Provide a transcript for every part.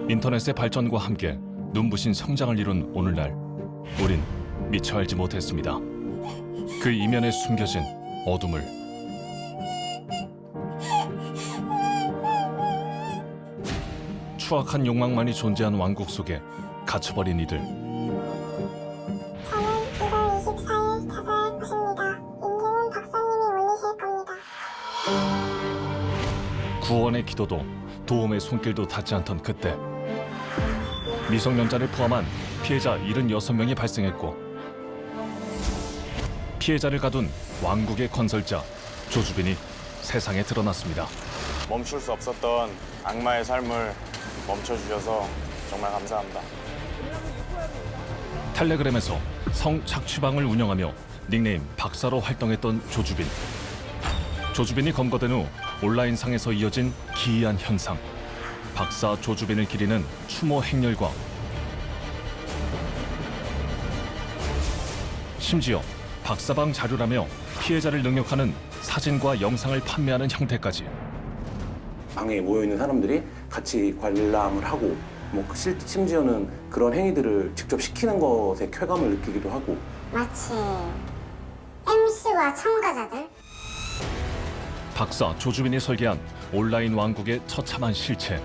인터넷의 발전과 함께 눈부신 성장을 이룬 오늘날, 우린 미처 알지 못했습니다. 그 이면에 숨겨진 어둠을. 추악한 욕망만이 존재한 왕국 속에 갇혀버린 이들. 저는 1월 24일 자살할 것입니다. 인기는 박사님이 올리실 겁니다. 구원의 기도도 도움의 손길도 닿지 않던 그때, 미성년자를 포함한 피해자 76명이 발생했고, 피해자를 가둔 왕국의 건설자 조주빈이 세상에 드러났습니다. 멈출 수 없었던 악마의 삶을 멈춰주셔서 정말 감사합니다. 텔레그램에서 성착취방을 운영하며 닉네임 박사로 활동했던 조주빈. 조주빈이 검거된 후 온라인상에서 이어진 기이한 현상. 박사 조주빈을 기리는 추모 행렬과 심지어 박사방 자료라며 피해자를 능욕하는 사진과 영상을 판매하는 형태까지. 방에 모여있는 사람들이 같이 관람을 하고 심지어는 그런 행위들을 직접 시키는 것에 쾌감을 느끼기도 하고. 마치 MC와 참가자들? 박사 조주빈이 설계한 온라인 왕국의 처참한 실체.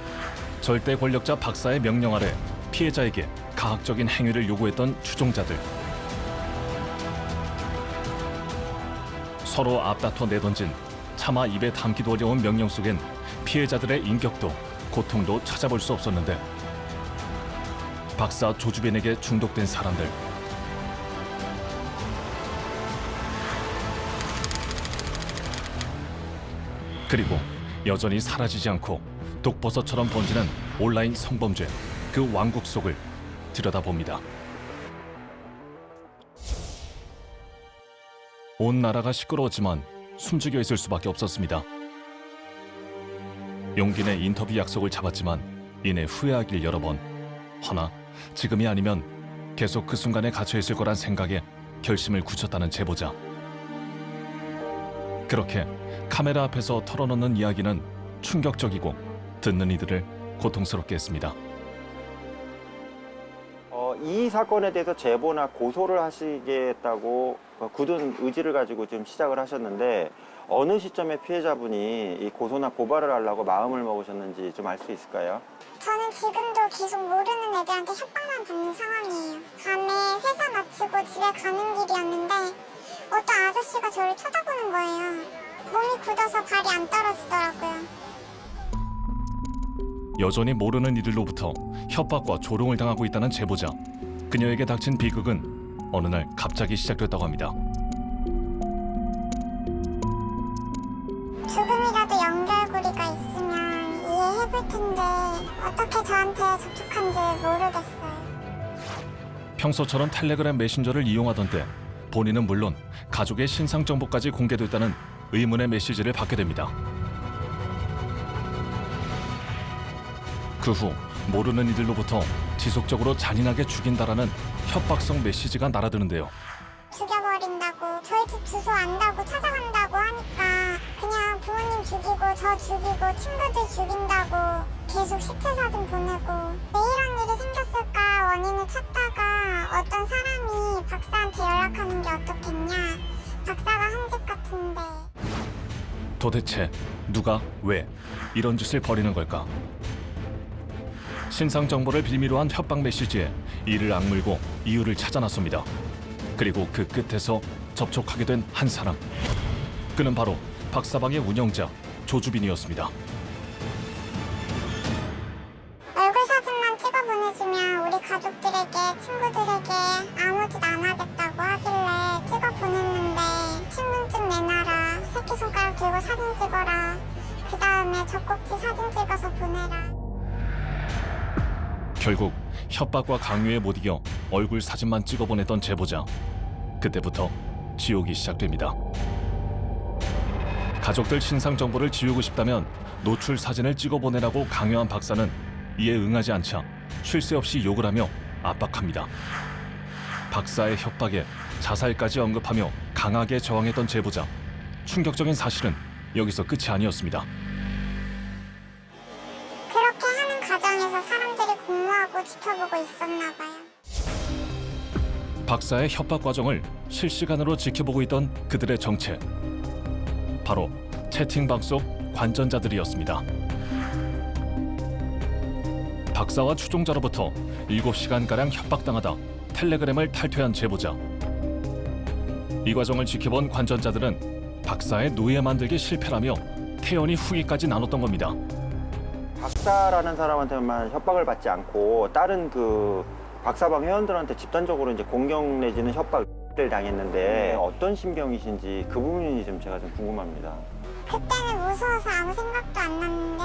절대 권력자 박사의 명령 아래 피해자에게 가학적인 행위를 요구했던 추종자들. 서로 앞다퉈 내던진 차마 입에 담기도 어려운 명령 속엔 피해자들의 인격도 고통도 찾아볼 수 없었는데, 박사 조주빈에게 중독된 사람들. 그리고 여전히 사라지지 않고 독버섯처럼 번지는 온라인 성범죄, 그 왕국 속을 들여다봅니다. 온 나라가 시끄러웠지만 숨죽여 있을 수밖에 없었습니다. 용기 내 인터뷰 약속을 잡았지만 이내 후회하길 여러 번. 허나 지금이 아니면 계속 그 순간에 갇혀 있을 거란 생각에 결심을 굳혔다는 제보자. 그렇게 카메라 앞에서 털어놓는 이야기는 충격적이고 듣는 이들을 고통스럽게 했습니다. 이 사건에 대해서 제보나 고소를 하시겠다고 굳은 의지를 가지고 지금 시작을 하셨는데, 어느 시점에 피해자분이 이 고소나 고발을 하려고 마음을 먹으셨는지 좀 알 수 있을까요? 저는 지금도 계속 모르는 애들한테 협박만 받는 상황이에요. 밤에 회사 마치고 집에 가는 길이었는데 어떤 아저씨가 저를 쳐다보는 거예요. 몸이 굳어서 발이 안 떨어지더라고요. 여전히 모르는 이들로부터 협박과 조롱을 당하고 있다는 제보자. 그녀에게 닥친 비극은 어느 날 갑자기 시작됐다고 합니다. 조금이라도 연결고리가 있으면 이해해볼 텐데 어떻게 저한테 접촉한지 모르겠어요. 평소처럼 텔레그램 메신저를 이용하던 때 본인은 물론 가족의 신상 정보까지 공개됐다는 의문의 메시지를 받게 됩니다. 그 후 모르는 이들로부터 지속적으로 잔인하게 죽인다라는 협박성 메시지가 날아드는데요. 죽여버린다고, 저희 집 주소 안다고 찾아간다고 하니까 그냥 부모님 죽이고 저 죽이고 친구들 죽인다고 계속 시체 사진 보내고, 왜 이런 일이 생겼을까 원인을 찾다가 어떤 사람이 박사한테 연락하는 게 어떻겠냐, 박사가 한 짓 같은데. 도대체 누가 왜 이런 짓을 벌이는 걸까? 신상 정보를 빌미로 한 협박 메시지에 이를 악물고 이유를 찾아 나섭니다. 그리고 그 끝에서 접촉하게 된 한 사람. 그는 바로 박사방의 운영자 조주빈이었습니다. 얼굴 사진만 찍어 보내주면 우리 가족들에게, 친구들에게 아무 짓 안 하겠다고 하길래 찍어 보냈는데, 신분증 내놔라, 새끼손가락 들고 사진 찍어라, 그 다음에 젖꼭지 사진 찍어서 보내라. 결국 협박과 강요에 못 이겨 얼굴 사진만 찍어 보냈던 제보자. 그때부터 지옥이 시작됩니다. 가족들 신상 정보를 지우고 싶다면 노출 사진을 찍어 보내라고 강요한 박사는 이에 응하지 않자 쉴 새 없이 욕을 하며 압박합니다. 박사의 협박에 자살까지 언급하며 강하게 저항했던 제보자. 충격적인 사실은 여기서 끝이 아니었습니다. 그렇게 하는 과정에서 사람들이 공모하고 지켜보고 있었나 봐요. 박사의 협박 과정을 실시간으로 지켜보고 있던 그들의 정체. 바로 채팅방 속 관전자들이었습니다. 박사와 추종자로부터 7시간가량 협박당하다 텔레그램을 탈퇴한 제보자. 이 과정을 지켜본 관전자들은 박사의 노예 만들기 실패라며 태연히 후기까지 나눴던 겁니다. 박사라는 사람한테만 협박을 받지 않고 다른 그 박사방 회원들한테 집단적으로 이제 공격 내지는 협박을 당했는데 어떤 심경이신지 그 부분이 좀 제가 좀 궁금합니다. 그때는 무서워서 아무 생각도 안 났는데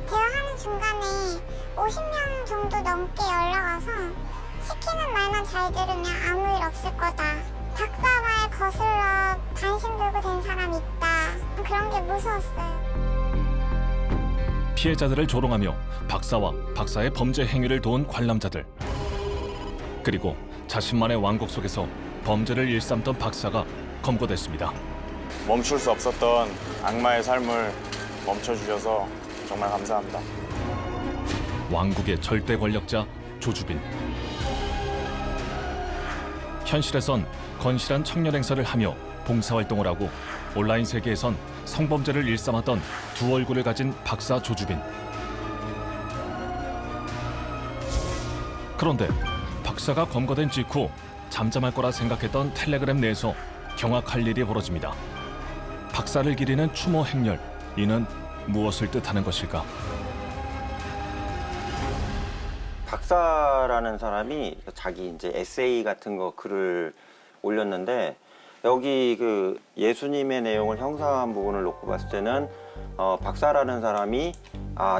대화하는 중간에 50명 정도 넘게 연락 와서 시키는 말만 잘 들으면 아무 일 없을 거다. 박사 말 거슬러 관심 들고 된 사람 있다. 그런 게 무서웠어요. 피해자들을 조롱하며 박사와 박사의 범죄 행위를 도운 관람자들. 그리고 자신만의 왕국 속에서 범죄를 일삼던 박사가 검거됐습니다. 멈출 수 없었던 악마의 삶을 멈춰주셔서 정말 감사합니다. 왕국의 절대 권력자 조주빈. 현실에선 건실한 청년 행사를 하며 봉사활동을 하고 온라인 세계에선 성범죄를 일삼았던 두 얼굴을 가진 박사 조주빈. 그런데 박사가 검거된 직후 잠잠할 거라 생각했던 텔레그램 내에서 경악할 일이 벌어집니다. 박사를 기리는 추모 행렬, 이는 무엇을 뜻하는 것일까? 박사라는 사람이 자기 이제 에세이 같은 거 글을 올렸는데 여기 그 예수님의 내용을 형상한 부분을 놓고 봤을 때는 박사라는 사람이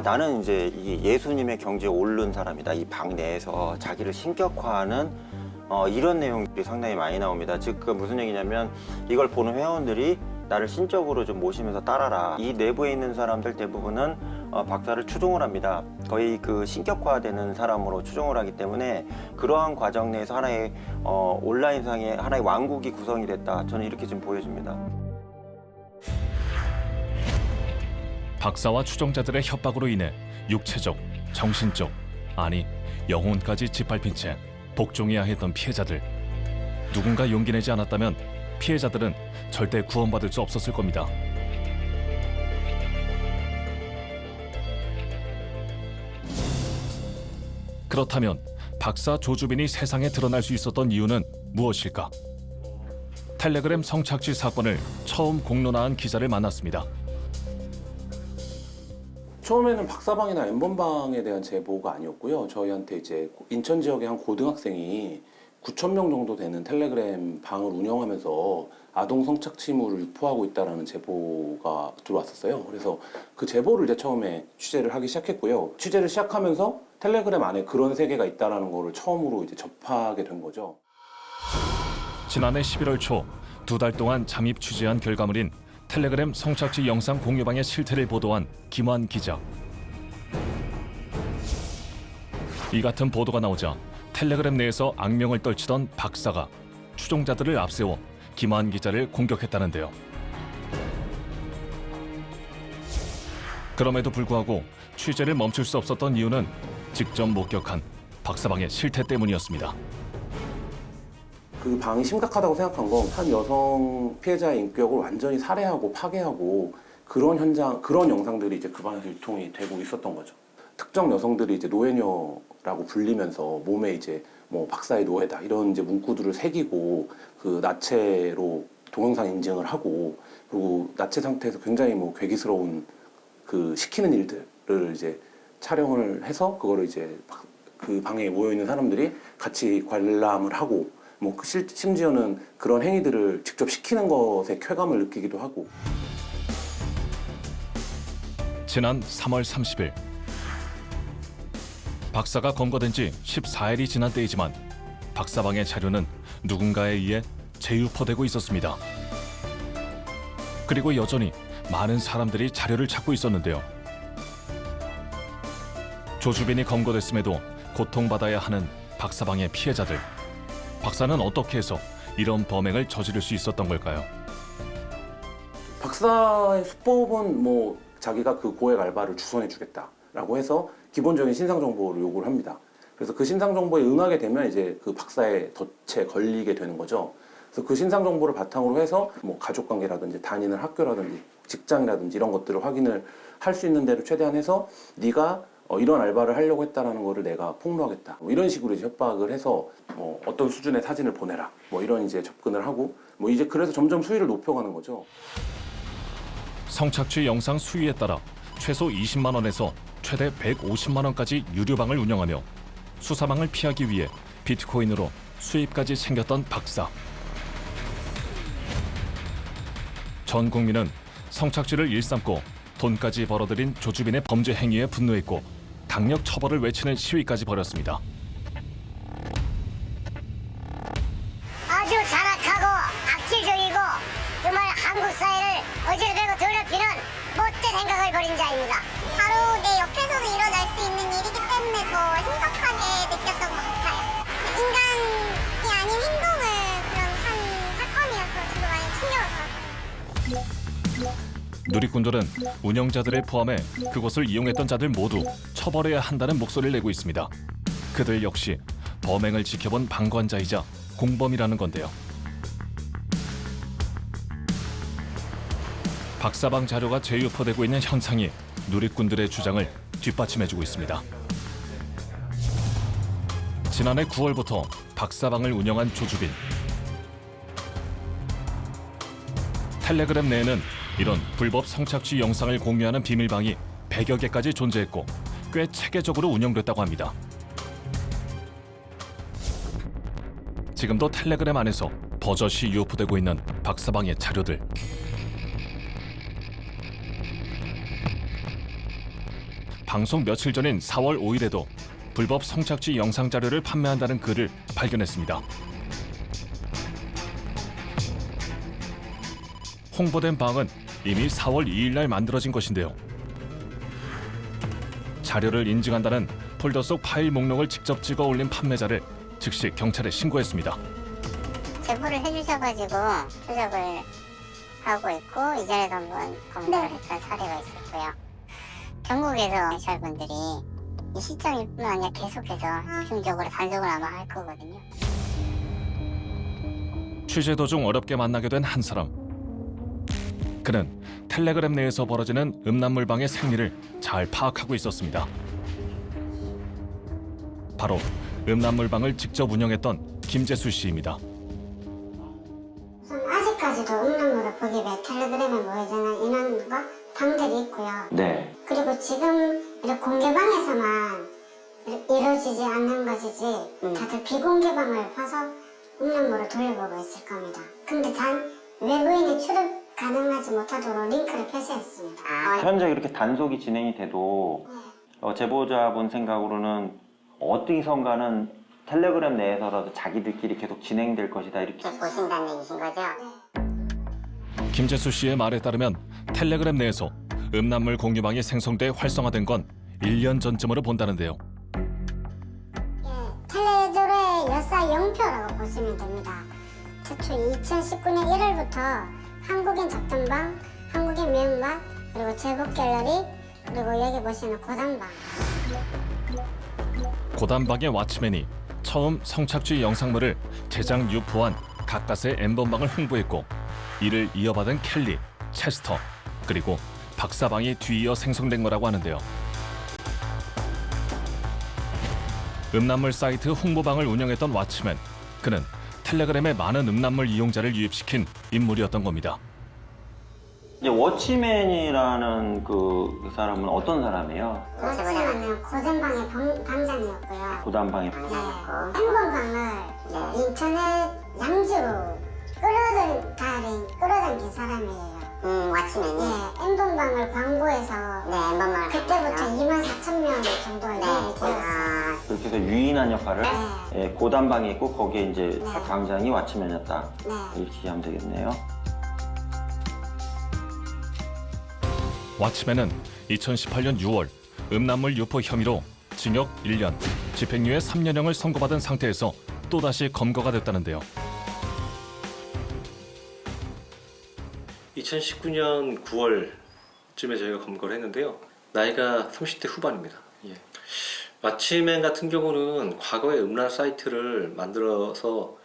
나는 이제 이 예수님의 경지에 오른 사람이다. 이 방 내에서 자기를 신격화하는 이런 내용들이 상당히 많이 나옵니다. 즉 그 무슨 얘기냐면 이걸 보는 회원들이 나를 신적으로 좀 모시면서 따라라. 이 내부에 있는 사람들 대부분은 박사를 추종을 합니다. 거의 그 신격화되는 사람으로 추종을 하기 때문에 그러한 과정 내에서 하나의 온라인상의 하나의 왕국이 구성이 됐다. 저는 이렇게 좀 보여집니다. 박사와 추종자들의 협박으로 인해 육체적, 정신적, 아니 영혼까지 짓밟힌 채 복종해야 했던 피해자들. 누군가 용기 내지 않았다면 피해자들은 절대 구원받을 수 없었을 겁니다. 그렇다면 박사 조주빈이 세상에 드러날 수 있었던 이유는 무엇일까? 텔레그램 성착취 사건을 처음 공론화한 기자를 만났습니다. 처음에는 박사방이나 N번방에 대한 제보가 아니었고요. 저희한테 이제 인천 지역의 한 고등학생이 9,000명 정도 되는 텔레그램 방을 운영하면서 아동 성착취물을 유포하고 있다는 제보가 들어왔었어요. 그래서 그 제보를 이제 처음에 취재를 하기 시작했고요. 취재를 시작하면서 텔레그램 안에 그런 세계가 있다는 거를 처음으로 이제 접하게 된 거죠. 지난해 11월 초 2달 동안 잠입 취재한 결과물인 텔레그램 성착취 영상 공유방의 실태를 보도한 김환 기자. 이 같은 보도가 나오자 텔레그램 내에서 악명을 떨치던 박사가 추종자들을 앞세워 김환 기자를 공격했다는데요. 그럼에도 불구하고 취재를 멈출 수 없었던 이유는 직접 목격한 박사방의 실태 때문이었습니다. 그 방이 심각하다고 생각한 건 한 여성 피해자의 인격을 완전히 살해하고 파괴하고 그런 현장, 그런 영상들이 이제 그 방에서 유통이 되고 있었던 거죠. 특정 여성들이 이제 노예녀라고 불리면서 몸에 이제 뭐 박사의 노예다 이런 이제 문구들을 새기고 그 나체로 동영상 인증을 하고 그리고 나체 상태에서 굉장히 뭐 괴기스러운 그 시키는 일들을 이제 촬영을 해서 그거를 이제 그 방에 모여 있는 사람들이 같이 관람을 하고 뭐 심지어는 그런 행위들을 직접 시키는 것에 쾌감을 느끼기도 하고. 지난 3월 30일 박사가 검거된 지 14일이 지난 때이지만 박사방의 자료는 누군가에 의해 재유포되고 있었습니다. 그리고 여전히 많은 사람들이 자료를 찾고 있었는데요. 조주빈이 검거됐음에도 고통받아야 하는 박사방의 피해자들. 박사는 어떻게 해서 이런 범행을 저지를 수 있었던 걸까요? 박사의 수법은 뭐 자기가 그 고액 알바를 주선해 주겠다. 라고 해서 기본적인 신상 정보를 요구를 합니다. 그래서 그 신상 정보에 응하게 되면 이제 그 박사의 덫에 걸리게 되는 거죠. 그래서 그 신상 정보를 바탕으로 해서 뭐 가족 관계라든지 다니는 학교라든지 직장이라든지 이런 것들을 확인을 할 수 있는 대로 최대한 해서 네가 이런 알바를 하려고 했다라는 거를 내가 폭로하겠다. 뭐 이런 식으로 이제 협박을 해서 뭐 어떤 수준의 사진을 보내라. 뭐 이런 이제 접근을 하고 뭐 이제 그래서 점점 수위를 높여가는 거죠. 성착취 영상 수위에 따라 최소 20만 원에서 최대 150만 원까지 유료방을 운영하며 수사망을 피하기 위해 비트코인으로 수입까지 챙겼던 박사. 전 국민은 성착취를 일삼고 돈까지 벌어들인 조주빈의 범죄 행위에 분노했고 강력 처벌을 외치는 시위까지 벌였습니다. 아주 잔악하고 악질적이고 정말 한국 사회를 어지럽히고 더럽히는 못된 행각을 벌인 자입니다. 바로 내 옆에서도 일어날 수 있는 일이기 때문에 더 심각하게 느꼈던 것 같아요. 인간이 아닌 행동을 그런 한 사건이어서 저도 많이 충격을 받았어요. 누리꾼들은 운영자들을 포함해 그곳을 이용했던 자들 모두 처벌해야 한다는 목소리를 내고 있습니다. 그들 역시 범행을 지켜본 방관자이자 공범이라는 건데요. 박사방 자료가 재유포되고 있는 현상이 누리꾼들의 주장을 뒷받침해주고 있습니다. 지난해 9월부터 박사방을 운영한 조주빈. 텔레그램 내에는 이런 불법 성착취 영상을 공유하는 비밀방이 100여 개까지 존재했고 꽤 체계적으로 운영됐다고 합니다. 지금도 텔레그램 안에서 버젓이 유포되고 있는 박사방의 자료들. 방송 며칠 전인 4월 5일에도 불법 성착취 영상 자료를 판매한다는 글을 발견했습니다. 홍보된 방은 이미 4월 2일 날 만들어진 것인데요. 자료를 인증한다는 폴더 속 파일 목록을 직접 찍어 올린 판매자를 즉시 경찰에 신고했습니다. 제보를 해주셔가지고 추적을 하고 있고 이전에도 한번 검거를 했던 사례가 있었고요. 전국에서 경찰분들이 이 시점일 뿐 아니라 계속해서 집중적으로 단속을 아마 할 거거든요. 취재 도중 어렵게 만나게 된 한 사람. 그는 텔레그램 내에서 벌어지는 음란물방의 생리를 잘 파악하고 있었습니다. 바로 음란물방을 직접 운영했던 김재수 씨입니다. 아직까지도 음란물을 보기 위해 텔레그램에 모여드는 인원과 방들이 있고요. 네. 그리고 지금 이렇게 공개방에서만 이루어지지 않는 것이지 다들 비공개방을 봐서 음란물을 돌려보고 있을 겁니다. 근데 단 외부인이 출입 가능하지 못하도록 링크를 표시했습니다. 현재 이렇게 단속이 진행이 돼도 제보자분 생각으로는 어디선가는 텔레그램 내에서라도 자기들끼리 계속 진행될 것이다 이렇게 보신다는 얘기신 거죠? 김재수 씨의 말에 따르면 텔레그램 내에서 음란물 공유방이 생성돼 활성화된 건 1년 전쯤으로 본다는데요. 텔레조의 역사 영표라고 보시면 됩니다. 최초 2019년 1월부터 한국인 잡담방, 한국인 매운맛, 그리고 제복 갤러리, 그리고 여기 보시는 고단방. 고단방의 왓츠맨이 처음 성착취 영상물을 제작 유포한 가까스의 엠번방을 홍보했고 이를 이어받은 켈리, 체스터, 그리고 박사방이 뒤이어 생성된 거라고 하는데요. 음란물 사이트 홍보방을 운영했던 왓츠맨. 그는 텔레그램에 많은 음란물 이용자를 유입시킨 인물이었던 겁니다. 이제 워치맨이라는 그 사람은 어떤 사람이에요? 워치맨은 고단방의 방장이었고요. 고단방에 엠번방을 인터넷 양주로 끌어당긴 사람이에요. 왓츠맨이? 엠번방을 광고해서 네, 엠번방을 그때부터 24,000명 정도의 유입이 되었어요. 그렇게 해서 유인한 역할을 예, 고단방에 있고 거기에 이제 네. 방장이 왓츠맨이었다 네. 이렇게 이해하면 되겠네요. 왓츠맨은 2018년 6월 음란물 유포 혐의로 징역 1년, 집행유예 3년형을 선고받은 상태에서 또다시 검거가 됐다는데요. 2019년 9월쯤에 저희가 검거를 했는데요. 나이가 30대 후반입니다. 예. 왓츠맨 같은 경우는 과거에 음란 사이트를 만들어서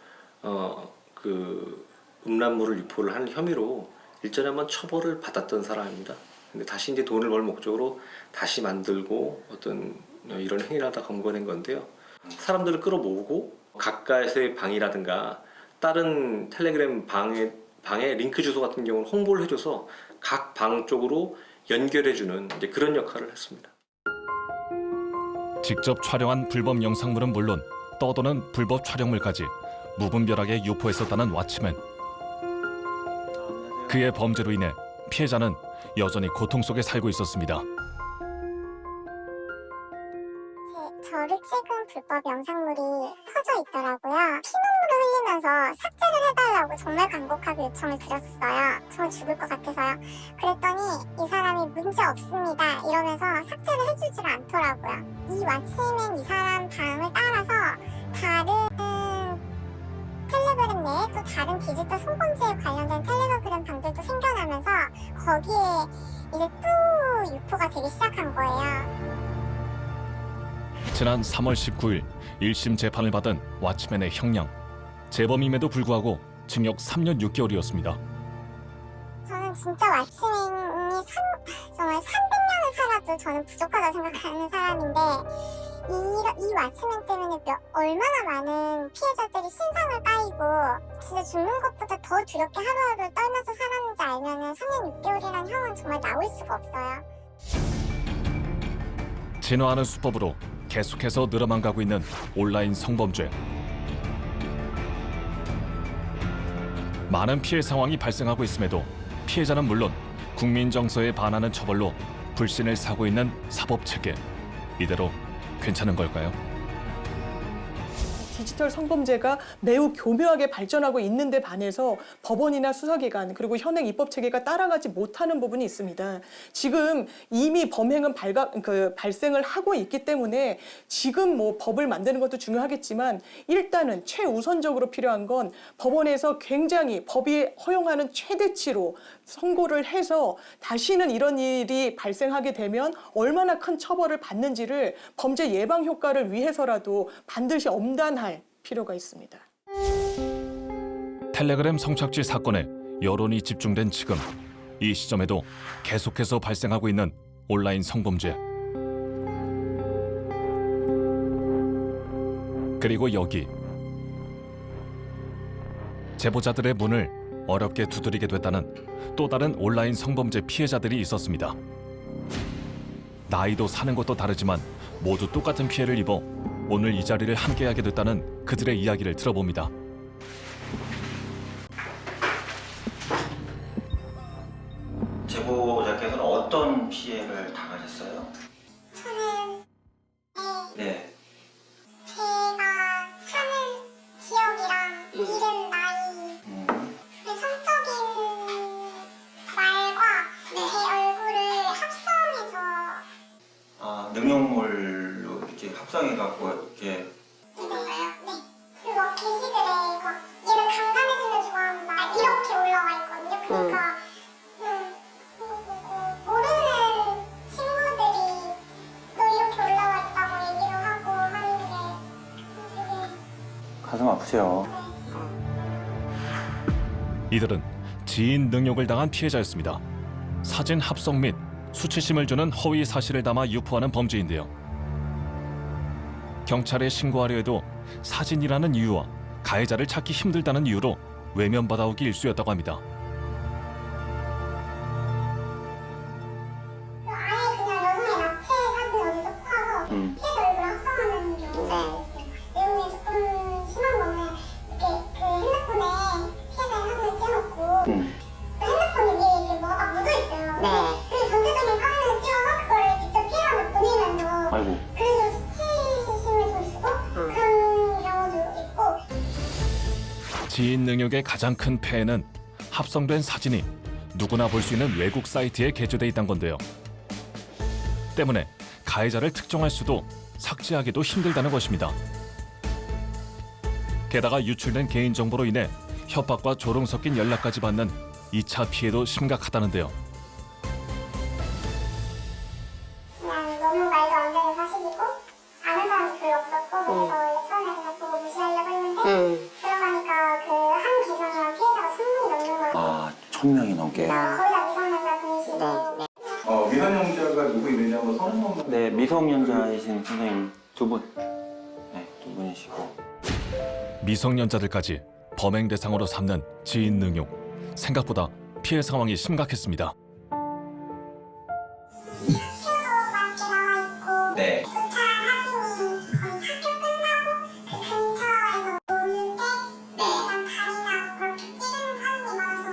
그 음란물을 유포를 하는 혐의로 일전에 한번 처벌을 받았던 사람입니다. 근데 다시 이제 돈을 벌 목적으로 다시 만들고 어떤 이런 행위를 하다 검거된 건데요. 사람들을 끌어모으고 가까이서의 방이라든가 다른 텔레그램 방의 링크 주소 같은 경우는 홍보를 해줘서 각 방 쪽으로 연결해주는 이제 그런 역할을 했습니다. 직접 촬영한 불법 영상물은 물론 떠도는 불법 촬영물까지 무분별하게 유포했었다는 왓츠맨. 그의 범죄로 인해 피해자는 여전히 고통 속에 살고 있었습니다. 저를 찍은 불법 영상물이 퍼져 있더라고요. 피눈물을 흘리면서 삭제를 해달라고 정말 간곡하게 요청을 드렸어요. 저 죽을 것 같아서요. 그랬더니 이 사람이 문제 없습니다 이러면서 삭제를 해주질 않더라고요. 이 왓츠맨 이 사람 방을 따라서 다른 텔레그램 내에 또 다른 디지털 성범죄에 관련된 텔레그램 방들도 생겨나면서 거기에 이제 또 유포가 되기 시작한 거예요. 지난 3월 19일 1심 재판을 받은 왓츠맨의 형량. 재범임에도 불구하고 징역 3년 6개월이었습니다. 저는 진짜 왓츠맨이 정말 300년을 살아도 저는 부족하다 생각하는 사람인데 이 왓츠맨 때문에 얼마나 많은 피해자들이 신상을 까이고 진짜 죽는 것보다 더 두렵게 하루하루 떨면서 살았는지 알면 3년 6개월이라는 형은 정말 나올 수가 없어요. 진화하는 수법으로 계속해서 늘어만 가고 있는 온라인 성범죄. 많은 피해 상황이 발생하고 있음에도 피해자는 물론 국민 정서에 반하는 처벌로 불신을 사고 있는 사법체계. 이대로 괜찮은 걸까요? 디지털 성범죄가 매우 교묘하게 발전하고 있는데 반해서 법원이나 수사기관 그리고 현행 입법체계가 따라가지 못하는 부분이 있습니다. 지금 이미 범행은 발생을 하고 있기 때문에 지금 뭐 법을 만드는 것도 중요하겠지만 일단은 최우선적으로 필요한 건 법원에서 굉장히 법이 허용하는 최대치로 선고를 해서 다시는 이런 일이 발생하게 되면 얼마나 큰 처벌을 받는지를 범죄 예방 효과를 위해서라도 반드시 엄단할 필요가 있습니다. 텔레그램 성착취 사건에 여론이 집중된 지금 이 시점에도 계속해서 발생하고 있는 온라인 성범죄. 그리고 여기 제보자들의 문을 어렵게 두드리게 됐다는 또 다른 온라인 성범죄 피해자들이 있었습니다. 나이도 사는 것도 다르지만 모두 똑같은 피해를 입어 오늘 이 자리를 함께하게 됐다는 그들의 이야기를 들어봅니다. 제보자께서는 어떤 피해를 당하셨어요? 저는 네. 제가 사는 지역이랑 이름, 나이, 성적인 말과 제 얼굴을 합성해서 아, 능용물로 이렇게 합성해갖고 이렇게 네. 그리고 게시글에 막 얘는 강간해주면 좋아한다 이렇게 올라와 있거든요. 그러니까 모르는 친구들이 너 이렇게 올라와 있다고 얘기를 하고 하는 게 가슴 아프세요. 이들은 지인 능욕을 당한 피해자였습니다. 사진 합성 및 수치심을 주는 허위 사실을 담아 유포하는 범죄인데요. 경찰에 신고하려 해도 사진이라는 이유와 가해자를 찾기 힘들다는 이유로 외면받아오기 일쑤였다고 합니다. 아예 그냥 여성의 낙체 사진 어디서 파서 피해자 얼굴 합성하는 경우가 내용이 조금 심한 거는 이렇게 그 핸드폰에 피해자의 사진을 띄워놓고 핸드폰 위에 이렇게 뭐가 묻어있어요. 그 전체적인 사진을 찍어서 그걸 직접 피해자한테 보내면서 아이고. 그래서 수치심을 더 주고 그런 경우도 있고. 지인 능욕의 가장 큰 폐해는 합성된 사진이 누구나 볼 수 있는 외국 사이트에 게재돼 있다는 건데요. 때문에 가해자를 특정할 수도 삭제하기도 힘들다는 것입니다. 게다가 유출된 개인정보로 인해 협박과 조롱 섞인 연락까지 받는 2차 피해도 심각하다는데요. 없었고 그래서 처음에 그냥 보고 무시하려고 했는데 들어가니까 그 한 계정이랑 피해자가 1000명이 넘는 거예요. 아, 1000명이 넘게. 거의 다 미성년자 분이시고 미성년자가 누구 있느냐 한번 성명만 네, 미성년자이신 선생님 두 분. 네, 두 분이시고. 미성년자들까지 범행 대상으로 삼는 지인 능욕. 생각보다 피해 상황이 심각했습니다. 학교도 밖에 나와 있고 네. 교차 사진이 거의 학교 끝나고 그 근처에서 노는데 약간 다리나 그렇게 찍은 사진이 많아서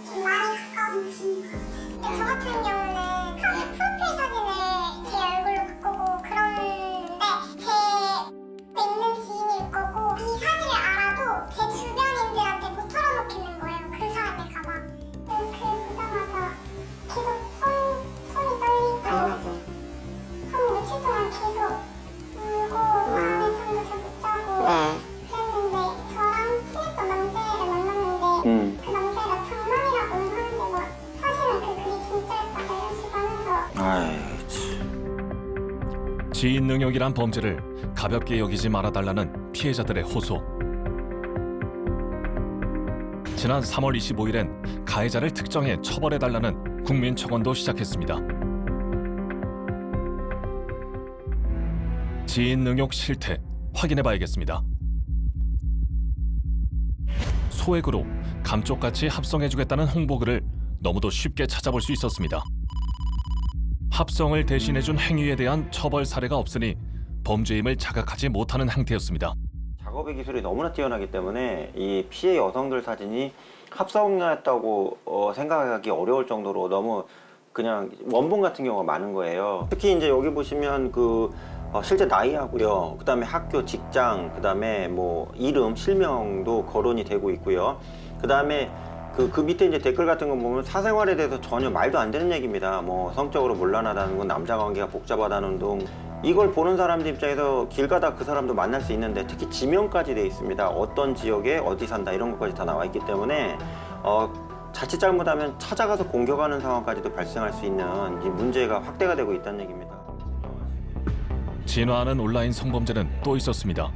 좀 많이 가까운 친구. 근데 저 같은 경우는 프로필 사진을 제 얼굴로 바꾸고 그러는데 제 있는 지인일 거고 이 사진을 알아도 제 주변인들한테 못 털어놓겠는 거예요. 그 사람일까봐. 그 보자마자 계속 손이 떨리고 한 며칠 동안 계속 울고 밤에 잠도 잘 못 자고 그랬는데 저랑 친했던 남자애를 만났는데 그 남자애가 장난이라고는 하는데 막 사실은 그 글이 진짜였다고 이런 식으로 하면서 아이, 참. 지인 능욕이란 범죄를 가볍게 여기지 말아달라는 피해자들의 호소. 지난 3월 25일엔 가해자를 특정해 처벌해달라는 국민청원도 시작했습니다. 지인 능욕 실태 확인해봐야겠습니다. 소액으로 감쪽같이 합성해주겠다는 홍보글을 너무도 쉽게 찾아볼 수 있었습니다. 합성을 대신해준 행위에 대한 처벌 사례가 없으니 범죄임을 자각하지 못하는 행태였습니다. 작업의 기술이 너무나 뛰어나기 때문에 이 피해 여성들 사진이 합성이었다고 생각하기 어려울 정도로 너무 그냥 원본 같은 경우가 많은 거예요. 특히 이제 여기 보시면 실제 나이하고요, 그 다음에 학교, 직장, 그 다음에 뭐 이름, 실명도 거론이 되고 있고요. 그 다음에 그 밑에 이제 댓글 같은 거 보면 사생활에 대해서 전혀 말도 안 되는 얘기입니다. 뭐 성적으로 문란하다는 건, 남자 관계가 복잡하다는 등. 이걸 보는 사람들 입장에서 길 가다 그 사람도 만날 수 있는데 특히 지명까지 돼 있습니다. 어떤 지역에 어디 산다 이런 것까지 다 나와 있기 때문에 자칫 잘못하면 찾아가서 공격하는 상황까지도 발생할 수 있는 이 문제가 확대가 되고 있다는 얘기입니다. 진화하는 온라인 성범죄는 또 있었습니다.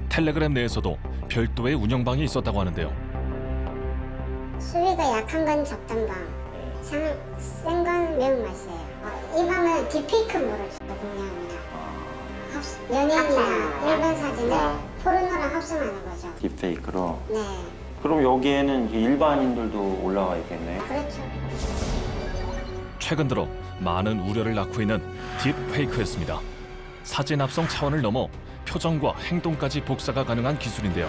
텔레그램 내에서도 별도의 운영방이 있었다고 하는데요. 수위가 약한 건 적당방, 센 건 매운맛이에요. 이 방은 딥페이크물을 공유합니다. 연예인이나 일반 사진을 포르노랑 합성하는 거죠. 딥페이크로. 네, 그럼 여기에는 일반인들도 올라와 있겠네요. 그렇죠. 최근 들어 많은 우려를 낳고 있는 딥페이크였습니다. 사진 합성 차원을 넘어 표정과 행동까지 복사가 가능한 기술인데요.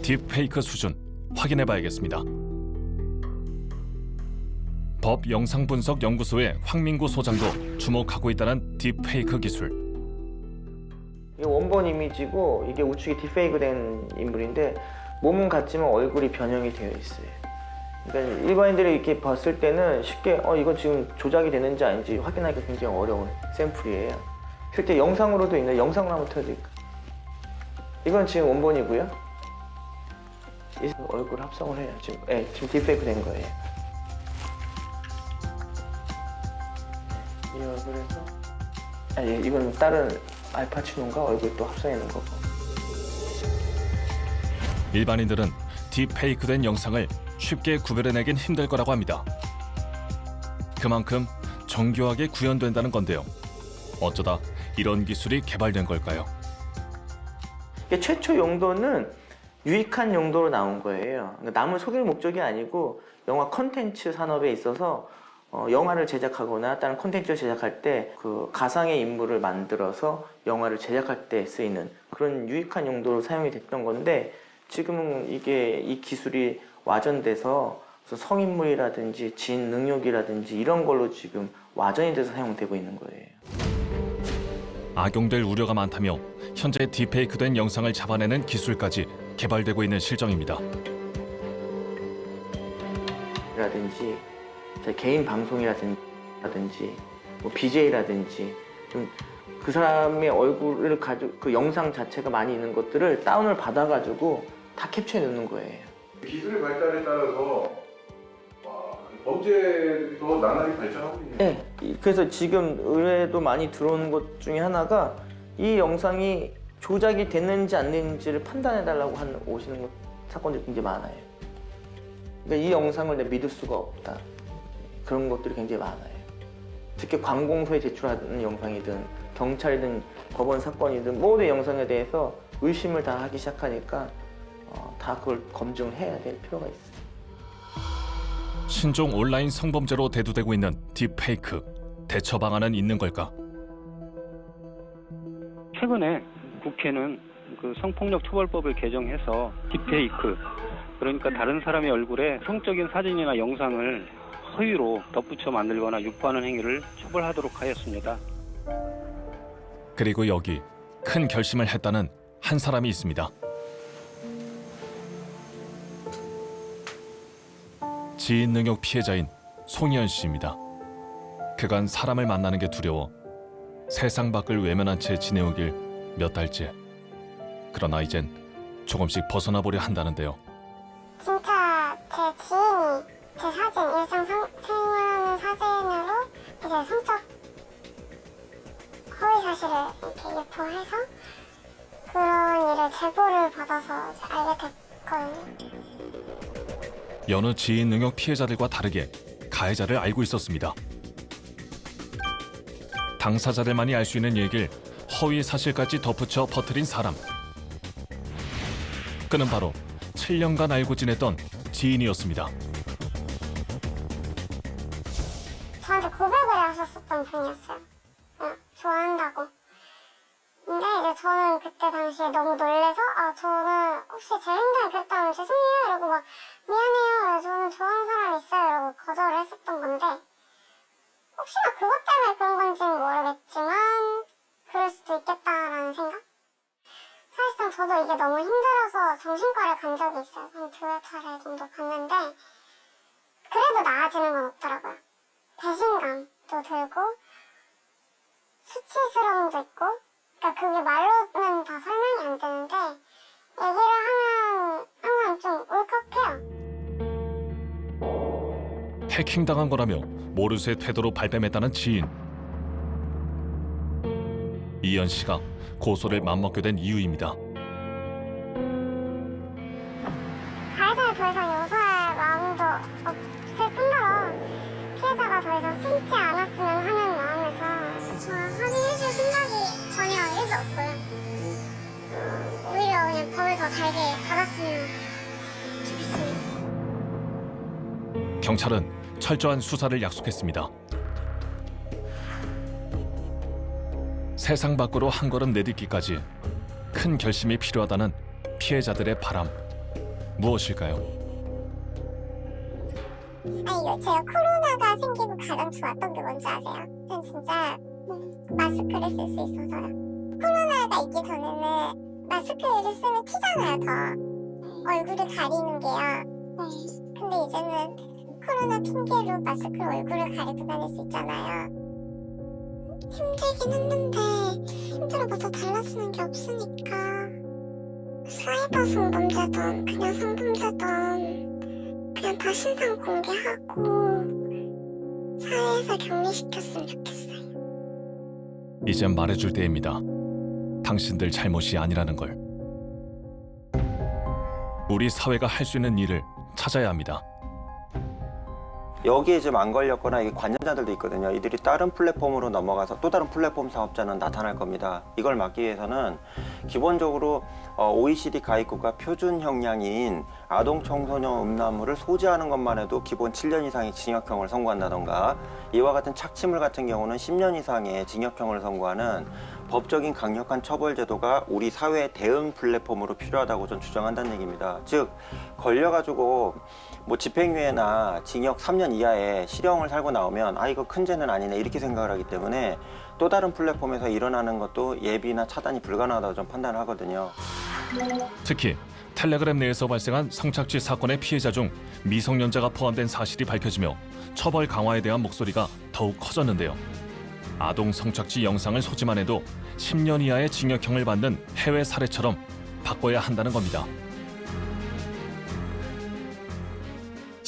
딥페이크 수준 확인해봐야겠습니다. 법 영상분석연구소의 황민구 소장도 주목하고 있다는 딥페이크 기술. 이게 원본 이미지고 이게 우측이 딥페이크된 인물인데 몸은 같지만 얼굴이 변형이 되어 있어요. 그러니까 일반인들이 이렇게 봤을 때는 쉽게 이건 지금 조작이 되는지 아닌지 확인하기가 굉장히 어려운 샘플이에요. 실제 영상으로도 있는데 영상으로 한번 틀어드릴까요? 이건 지금 원본이고요. 이 얼굴 합성을 해요. 지금 딥페이크 된 거예요. 이 얼굴에서 이건 다른 알파치노인가 얼굴 또 합성해 놓은 거고. 일반인들은 딥페이크된 영상을 쉽게 구별해내긴 힘들 거라고 합니다. 그만큼 정교하게 구현된다는 건데요. 어쩌다 이런 기술이 개발된 걸까요? 이게 최초 용도는 유익한 용도로 나온 거예요. 그러니까 남을 속일 목적이 아니고 영화 콘텐츠 산업에 있어서 영화를 제작하거나 다른 콘텐츠를 제작할 때 그 가상의 인물을 만들어서 영화를 제작할 때 쓰이는 그런 유익한 용도로 사용이 됐던 건데 지금은 이 기술이 와전돼서 성인물이라든지 지인 능욕이라든지 이런 걸로 지금 와전이 돼서 사용되고 있는 거예요. 악용될 우려가 많다며 현재 딥페이크된 영상을 잡아내는 기술까지 개발되고 있는 실정입니다. 라든지 개인 방송이라든지 뭐 BJ라든지 좀 그 사람의 얼굴을 가지고 그 영상 자체가 많이 있는 것들을 다운을 받아가지고 다 캡처해 놓는 거예요. 기술의 발달에 따라서 범죄도 나날이 발전하고 있는 네, 그래서 지금 의뢰도 많이 들어오는 것 중에 하나가 이 영상이 조작이 됐는지 안 됐는지를 판단해달라고 오시는 사건들이 굉장히 많아요. 그러니까 이 영상을 내가 믿을 수가 없다. 그런 것들이 굉장히 많아요. 특히 관공서에 제출하는 영상이든 경찰이든 법원 사건이든 모든 영상에 대해서 의심을 다 하기 시작하니까 다 그걸 검증을 해야 될 필요가 있어요. 신종 온라인 성범죄로 대두되고 있는 딥페이크. 대처 방안은 있는 걸까? 최근에 국회는 그 성폭력 처벌법을 개정해서 딥페이크, 그러니까 다른 사람의 얼굴에 성적인 사진이나 영상을 허위로 덧붙여 만들거나 유포하는 행위를 처벌하도록 하였습니다. 그리고 여기 큰 결심을 했다는 한 사람이 있습니다. 지인 능욕 피해자인 송희연 씨입니다. 그간 사람을 만나는 게 두려워 세상 밖을 외면한 채 지내오길 몇 달째. 그러나 이젠 조금씩 벗어나 보려 한다는데요. 진짜 제 지인이 제 사진, 일상생활하는 사진으로 이제 성적 허위 사실을 이렇게 유포해서 그런 일을 제보를 받아서 이제 알게 됐거든요. 여느 지인 능욕 피해자들과 다르게 가해자를 알고 있었습니다. 당사자들만이 알 수 있는 얘기를 허위 사실까지 덧붙여 퍼뜨린 사람. 그는 바로 7년간 알고 지냈던 지인이었습니다. 저한테 고백을 하셨었던 분이었어요. 좋아한다고. 근데 이제 저는 그때 당시에 너무 놀래서 저는 혹시 제 행동이 그랬다면 죄송해요 이러고 막 미안해요 저는 좋아하는 사람 있어요 이러고 거절을 했었던 건데 혹시나 그것 때문에 그런 건지는 모르겠지만 그럴 수도 있겠다라는 생각? 사실상 저도 이게 너무 힘들어서 정신과를 간 적이 있어요. 한 2차례 정도 갔는데 그래도 나아지는 건 없더라고요. 배신감도 들고 수치스러움도 있고 그러니까 그게 말로는 다 설명이 안 되는데 얘기를 하면 항상 좀 울컥해요. 해킹당한 거라며 모르쇠 태도로 발뺌했다는 지인. 이현 씨가 고소를 맘먹게 된 이유입니다. 가해자를 더 이상 용서할 마음도 없을 뿐더러 피해자가 더 이상 숨지 않았으면 하는 마음에서 저 확인해줄 생각이 전혀 1도 없고요. 오히려 그냥 벌을 더 달게 받았으면 좋겠습니다. 경찰은 철저한 수사를 약속했습니다. 세상 밖으로 한 걸음 내딛기까지 큰 결심이 필요하다는 피해자들의 바람. 무엇일까요? 이거 제가 코로나가 생기고 가장 좋았던 게 뭔지 아세요? 전 진짜 마스크를 쓸 수 있어서요. 코로나가 있기 전에는 마스크를 쓰면 튀잖아요, 더. 얼굴을 가리는 게요. 근데 이제는 코로나 핑계로 마스크로 얼굴을 가리고 다닐 수 있잖아요. 힘들긴 했는데 힘들어봐서 달라지는 게 없으니까 사이버 성범죄든 그냥 성범죄든 그냥 다 신상 공개하고 사회에서 격리시켰으면 좋겠어요. 이젠 말해줄 때입니다. 당신들 잘못이 아니라는 걸. 우리 사회가 할 수 있는 일을 찾아야 합니다. 여기에 지금 안 걸렸거나 이게 관련자들도 있거든요. 이들이 다른 플랫폼으로 넘어가서 또 다른 플랫폼 사업자는 나타날 겁니다. 이걸 막기 위해서는 기본적으로 OECD 가입국가 표준 형량인 아동 청소년 음란물을 소지하는 것만 해도 기본 7년 이상의 징역형을 선고한다던가 이와 같은 착취물 같은 경우는 10년 이상의 징역형을 선고하는 법적인 강력한 처벌 제도가 우리 사회 대응 플랫폼으로 필요하다고 전 주장한다는 얘기입니다. 즉 걸려가지고 뭐 집행유예나 징역 3년 이하의 실형을 살고 나오면 이거 큰 죄는 아니네 이렇게 생각을 하기 때문에 또 다른 플랫폼에서 일어나는 것도 예비나 차단이 불가능하다고 좀 판단을 하거든요. 특히 텔레그램 내에서 발생한 성착취 사건의 피해자 중 미성년자가 포함된 사실이 밝혀지며 처벌 강화에 대한 목소리가 더욱 커졌는데요. 아동 성착취 영상을 소지만 해도 10년 이하의 징역형을 받는 해외 사례처럼 바꿔야 한다는 겁니다.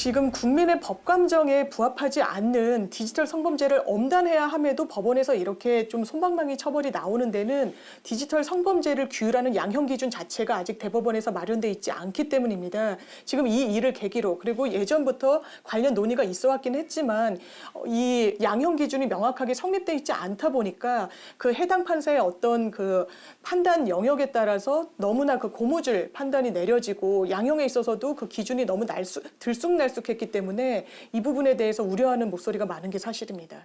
지금 국민의 법 감정에 부합하지 않는 디지털 성범죄를 엄단해야 함에도 법원에서 이렇게 좀 솜방망이 처벌이 나오는 데는 디지털 성범죄를 규율하는 양형 기준 자체가 아직 대법원에서 마련돼 있지 않기 때문입니다. 지금 이 일을 계기로 그리고 예전부터 관련 논의가 있어 왔긴 했지만 이 양형 기준이 명확하게 성립돼 있지 않다 보니까 그 해당 판사의 어떤 그 판단 영역에 따라서 너무나 그 고무줄 판단이 내려지고 양형에 있어서도 그 기준이 너무 들쑥날쑥했기 때문에 이 부분에 대해서 우려하는 목소리가 많은 게 사실입니다.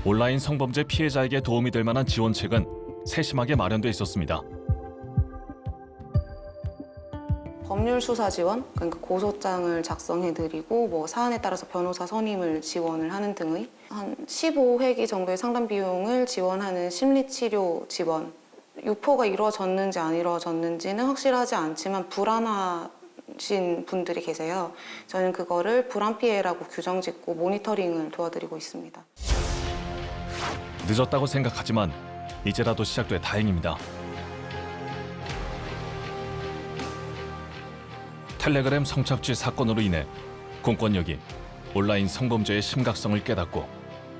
온라인 성범죄 피해자에게 도움이 될 만한 지원책은 세심하게 마련돼 있었습니다. 법률수사 지원, 그러니까 고소장을 작성해드리고 뭐 사안에 따라서 변호사 선임을 지원을 하는 등의 한 15회기 정도의 상담 비용을 지원하는 심리치료 지원, 유포가 이루어졌는지 안 이루어졌는지는 확실하지 않지만 불안하신 분들이 계세요. 저는 그거를 불안피해라고 규정짓고 모니터링을 도와드리고 있습니다. 늦었다고 생각하지만 이제라도 시작돼 다행입니다. 텔레그램 성착취 사건으로 인해 공권력이 온라인 성범죄의 심각성을 깨닫고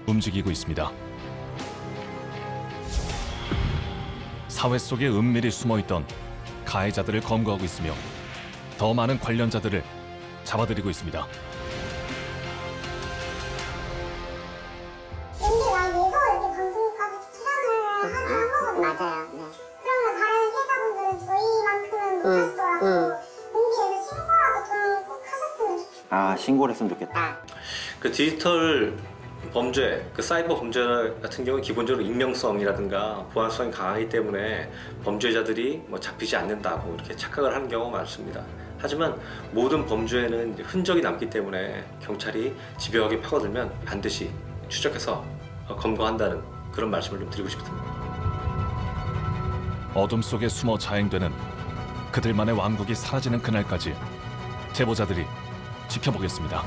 움직이고 있습니다. 사회 속에 은밀히 숨어있던 가해자들을 검거하고 있으며 더 많은 관련자들을 잡아들이고 있습니다. 근데 나 내서 이렇게 방송까지 출연을 하는 거거든요. 맞아요. 네. 그러면 다른 회사분들은 저희만큼은 못하시더라고요. 공개해서 신고라도 좀 꼭 하셨으면 좋겠어요. 아, 신고를 했으면 좋겠다. 그 디지털 범죄, 그 사이버 범죄 같은 경우는 기본적으로 익명성이라든가 보안성이 강하기 때문에 범죄자들이 뭐 잡히지 않는다고 이렇게 착각을 하는 경우가 많습니다. 하지만 모든 범죄에는 흔적이 남기 때문에 경찰이 집요하게 파고들면 반드시 추적해서 검거한다는 그런 말씀을 좀 드리고 싶습니다. 어둠 속에 숨어 자행되는 그들만의 왕국이 사라지는 그날까지 제보자들이 지켜보겠습니다.